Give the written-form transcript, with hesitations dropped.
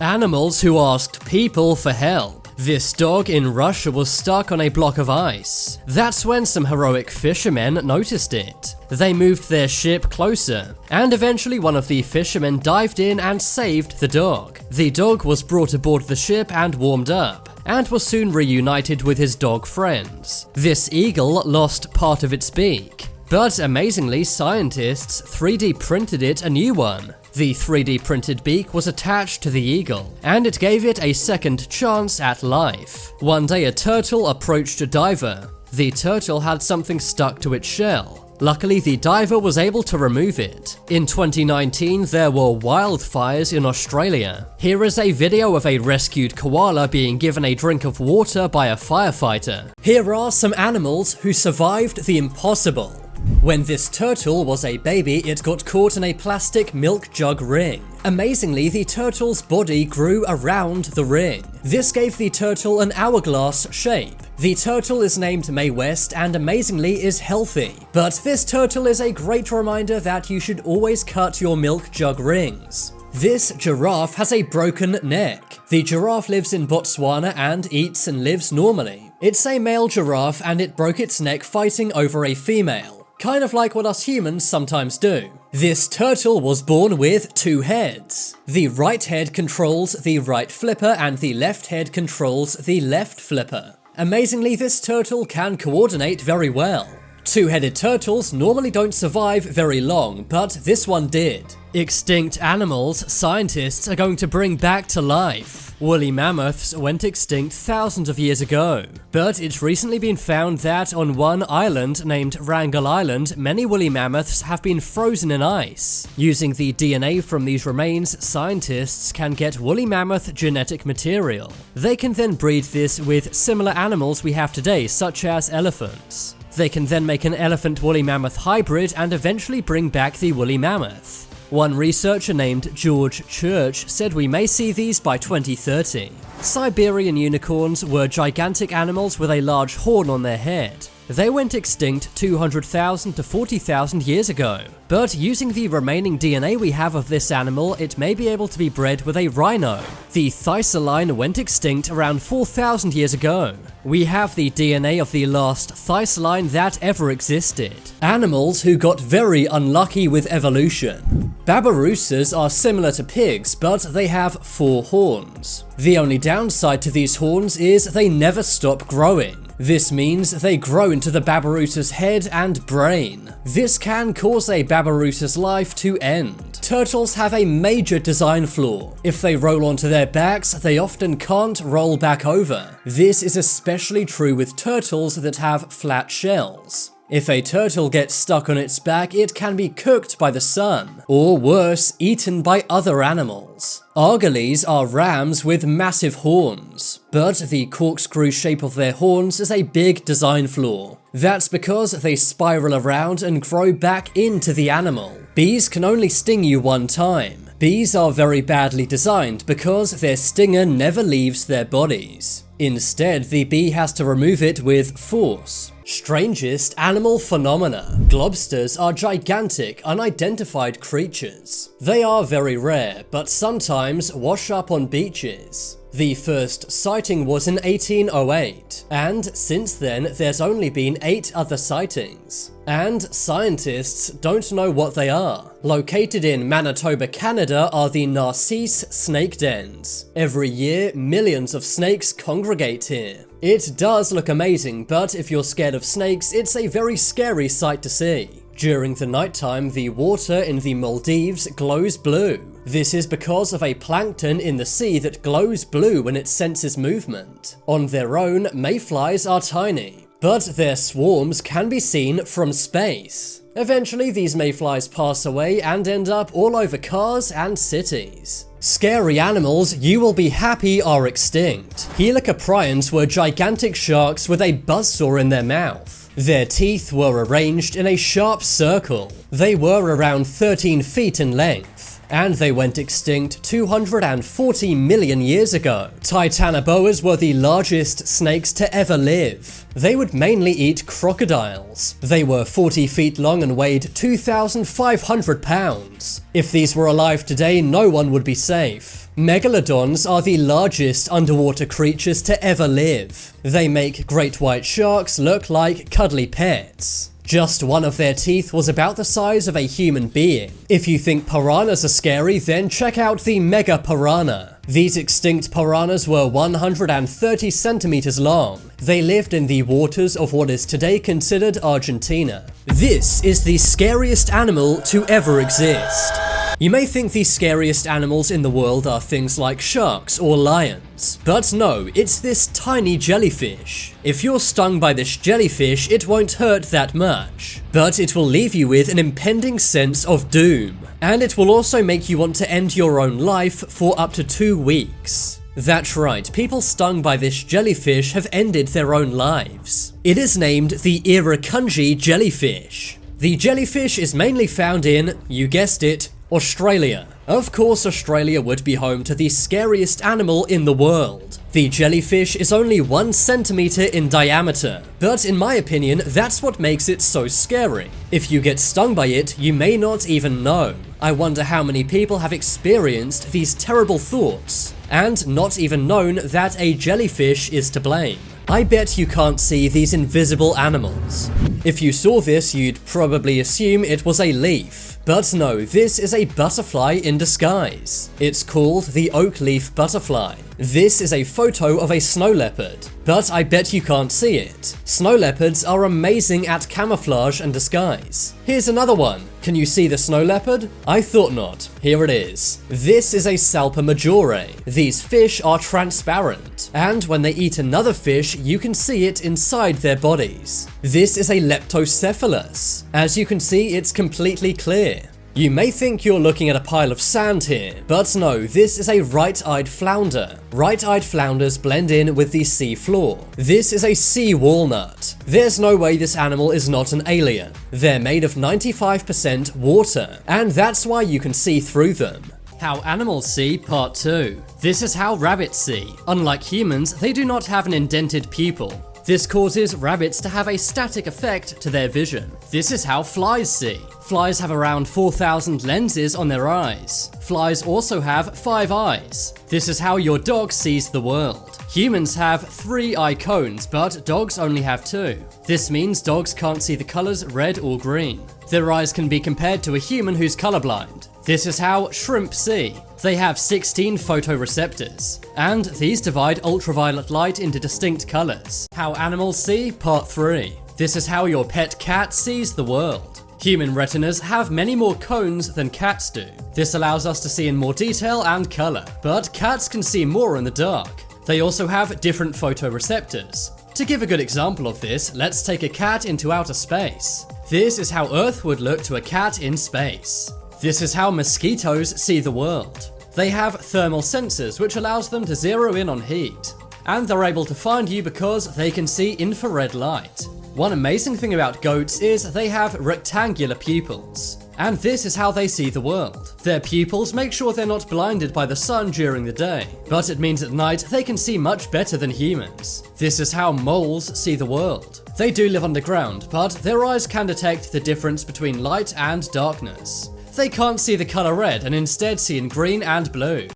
Animals who asked people for help. This dog in Russia was stuck on a block of ice. That's when some heroic fishermen noticed it. They moved their ship closer, and eventually one of the fishermen dived in and saved the dog. The dog was brought aboard the ship and warmed up, and was soon reunited with his dog friends. This eagle lost part of its beak, but amazingly scientists 3D printed it a new one. The 3D printed beak was attached to the eagle, and it gave it a second chance at life. One day a turtle approached a diver. The turtle had something stuck to its shell. Luckily, the diver was able to remove it. In 2019, there were wildfires in Australia. Here is a video of a rescued koala being given a drink of water by a firefighter. Here are some animals who survived the impossible. When this turtle was a baby, it got caught in a plastic milk jug ring. Amazingly, the turtle's body grew around the ring. This gave the turtle an hourglass shape. The turtle is named Mae West and amazingly is healthy. But this turtle is a great reminder that you should always cut your milk jug rings. This giraffe has a broken neck. The giraffe lives in Botswana and eats and lives normally. It's a male giraffe and it broke its neck fighting over a female. Kind of like what us humans sometimes do. This turtle was born with two heads. The right head controls the right flipper and the left head controls the left flipper. Amazingly, this turtle can coordinate very well. Two-headed turtles normally don't survive very long, but this one did. Extinct animals scientists are going to bring back to life. Woolly mammoths went extinct thousands of years ago, but it's recently been found that on one island named Wrangel Island, many woolly mammoths have been frozen in ice. Using the DNA from these remains, scientists can get woolly mammoth genetic material. They can then breed this with similar animals we have today, such as elephants. They can then make an elephant woolly mammoth hybrid and eventually bring back the woolly mammoth. One researcher named George Church said we may see these by 2030. Siberian unicorns were gigantic animals with a large horn on their head. They went extinct 200,000 to 40,000 years ago, but using the remaining DNA we have of this animal, it may be able to be bred with a rhino. The Thysaline went extinct around 4,000 years ago. We have the DNA of the last Thysaline that ever existed. Animals who got very unlucky with evolution. Babirussas are similar to pigs, but they have 4 horns. The only downside to these horns is they never stop growing. This means they grow into the Babirussa's head and brain. This can cause a Babirussa's life to end. Turtles have a major design flaw. If they roll onto their backs, they often can't roll back over. This is especially true with turtles that have flat shells. If a turtle gets stuck on its back, it can be cooked by the sun, or worse, eaten by other animals. Argalies are rams with massive horns, but the corkscrew shape of their horns is a big design flaw. That's because they spiral around and grow back into the animal. Bees can only sting you one time. Bees are very badly designed because their stinger never leaves their bodies. Instead, the bee has to remove it with force. Strangest animal phenomena. Globsters are gigantic, unidentified creatures. They are very rare, but sometimes wash up on beaches. The first sighting was in 1808, and since then there's only been 8 other sightings. And scientists don't know what they are. Located in Manitoba, Canada are the Narcisse snake dens. Every year, millions of snakes congregate here. It does look amazing, but if you're scared of snakes, it's a very scary sight to see. During the nighttime, the water in the Maldives glows blue. This is because of a plankton in the sea that glows blue when it senses movement. On their own, mayflies are tiny, but their swarms can be seen from space. Eventually, these mayflies pass away and end up all over cars and cities. Scary animals you will be happy are extinct. Helicoprions were gigantic sharks with a buzzsaw in their mouth. Their teeth were arranged in a sharp circle. They were around 13 feet in length, and they went extinct 240 million years ago. Titanoboas were the largest snakes to ever live. They would mainly eat crocodiles. They were 40 feet long and weighed 2,500 pounds. If these were alive today, no one would be safe. Megalodons are the largest underwater creatures to ever live. They make great white sharks look like cuddly pets. Just one of their teeth was about the size of a human being. If you think piranhas are scary, then check out the Megapiranha. These extinct piranhas were 130 centimeters long. They lived in the waters of what is today considered Argentina. This is the scariest animal to ever exist. You may think the scariest animals in the world are things like sharks or lions, but no, it's this tiny jellyfish. If you're stung by this jellyfish, it won't hurt that much, but it will leave you with an impending sense of doom, and it will also make you want to end your own life for up to 2 weeks. That's right, people stung by this jellyfish have ended their own lives. It is named the Irukandji jellyfish. The jellyfish is mainly found in, you guessed it, Australia. Of course, Australia would be home to the scariest animal in the world. The jellyfish is only 1 centimeter in diameter, but in my opinion, that's what makes it so scary. If you get stung by it, you may not even know. I wonder how many people have experienced these terrible thoughts and not even known that a jellyfish is to blame. I bet you can't see these invisible animals. If you saw this, you'd probably assume it was a leaf. But no, this is a butterfly in disguise. It's called the oak leaf butterfly. This is a photo of a snow leopard, but I bet you can't see it. Snow leopards are amazing at camouflage and disguise. Here's another one. Can you see the snow leopard? I thought not. Here it is. This is a Salpa majore. These fish are transparent, and when they eat another fish, you can see it inside their bodies. This is a leptocephalus. As you can see, it's completely clear. You may think you're looking at a pile of sand here, but no, this is a right-eyed flounder. Right-eyed flounders blend in with the sea floor. This is a sea walnut. There's no way this animal is not an alien. They're made of 95% water, and that's why you can see through them. How animals see, part 2. This is how rabbits see. Unlike humans, they do not have an indented pupil. This causes rabbits to have a static effect to their vision. This is how flies see. Flies have around 4,000 lenses on their eyes. Flies also have 5 eyes. This is how your dog sees the world. Humans have 3 eye cones, but dogs only have 2. This means dogs can't see the colors red or green. Their eyes can be compared to a human who's colorblind. This is how shrimp see. They have 16 photoreceptors, and these divide ultraviolet light into distinct colors. How animals see, part 3. This is how your pet cat sees the world. Human retinas have many more cones than cats do. This allows us to see in more detail and color, but cats can see more in the dark. They also have different photoreceptors. To give a good example of this, let's take a cat into outer space. This is how Earth would look to a cat in space. This is how mosquitoes see the world. They have thermal sensors which allows them to zero in on heat. And they're able to find you because they can see infrared light. One amazing thing about goats is they have rectangular pupils. And this is how they see the world. Their pupils make sure they're not blinded by the sun during the day, but it means at night they can see much better than humans. This is how moles see the world. They do live underground, but their eyes can detect the difference between light and darkness. They can't see the color red and instead see in green and blue.